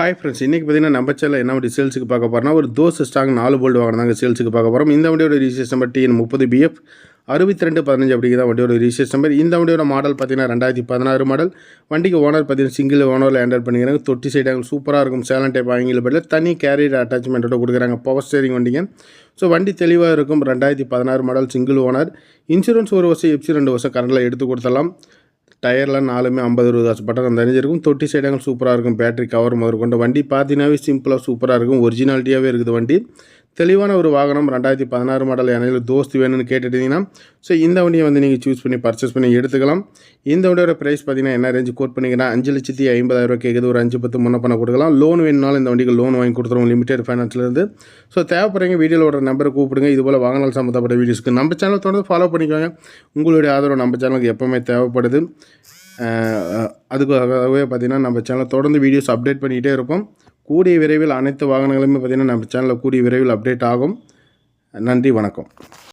Hi friends, இன்றைக்கி பார்த்தீங்கன்னா நம்ம சேனலில் என்ன வண்டி சேல்ஸுக்கு பார்க்க போகிறோம்னா ஒரு தோஸ் ஸ்டாக் 4 போல்டு வாகனம் தாங்க சேல்ஸுக்கு பார்க்க போகிறோம். இந்த வண்டியோட ரிஜிஸ்ட்ரேஷன் நம்பர் TN30BF 6215 அப்படிங்கிற வண்டியோட ரிஜிஸ்ட்ரேஷன் நம்பர். இந்த வண்டியோட மாடல் பார்த்தீங்கன்னா 2016 மாடல். வண்டிக்கு ஓனர் பார்த்தீங்கன்னா சிங்கிள் ஓனரில் ஹேண்டல் பண்ணிக்கிறாங்க. தொட்டி சைடாக சூப்பராக இருக்கும். சேலன் டைப் ஆங்கில பதில் தனி கேரியர் அட்டாச்மெண்ட்டோட கொடுக்குறாங்க. பவர் ஸ்டேரிங் வண்டிங்க. ஸோ வண்டி தெளிவாக இருக்கும். 2016 மாடல், சிங்கிள் ஓனர். இன்சூரன்ஸ் 1 வருஷம், எஃப்சி 2 வருஷம் கரண்டில் எடுத்து கொடுத்தலாம். டயர்லாம் 4மே 50-60 பட்டம் தெரிஞ்சிருக்கும். தொட்டி சைடாக சூப்பராக இருக்கும். பேட்டரி கவர் முதற்கொண்டு வண்டி பார்த்தீங்கன்னாவே சிம்பிளாக சூப்பராக இருக்கும். ஒரிஜினாலிட்டியாகவே இருக்குது வண்டி. தெளிவான ஒரு வாகனம். 2016 மாடல் எனக்கு தோஸ்து வேணும்னு கேட்டுட்டிங்கன்னா ஸோ இந்த வண்டியை வந்து நீங்கள் சூஸ் பண்ணி பர்ச்சேஸ் பண்ணி எடுத்துக்கலாம். இந்த வண்டியோட ப்ரைஸ் பார்த்தீங்கன்னா என்ன ரேஞ்சு கோட் பண்ணிங்கன்னா 5,50,000 கேட்குது. ஒரு 5-10 முன்ன பண்ண கொடுக்கலாம். லோன் வேணுனாலும் இந்த வண்டிக்கு லோன் வாங்கி கொடுத்துருவோம் லிமிடெட் ஃபைனான்ஸ்லேருந்து. ஸோ தேவைப்படுறீங்க வீடியோவில் ஒரு நம்பரை கூப்பிடுங்க. இதுபோல் வாகனம் சம்மந்தப்பட்ட வீடியோஸ்க்கு நம்ம சேனல் தொடர்ந்து ஃபாலோ பண்ணிக்கோங்க. உங்களுடைய ஆதரவு நம்ம சேனலுக்கு எப்போவுமே தேவைப்படுது. அதுக்காகவே பார்த்திங்கன்னா நம்ம சேனலில் தொடர்ந்து வீடியோஸ் அப்டேட் பண்ணிகிட்டே இருப்போம். கூடிய விரைவில் அனைத்து வாகனங்களுமே பார்த்திங்கன்னா நம்ம சேனலில் கூடிய விரைவில் அப்டேட் ஆகும். நன்றி, வணக்கம்.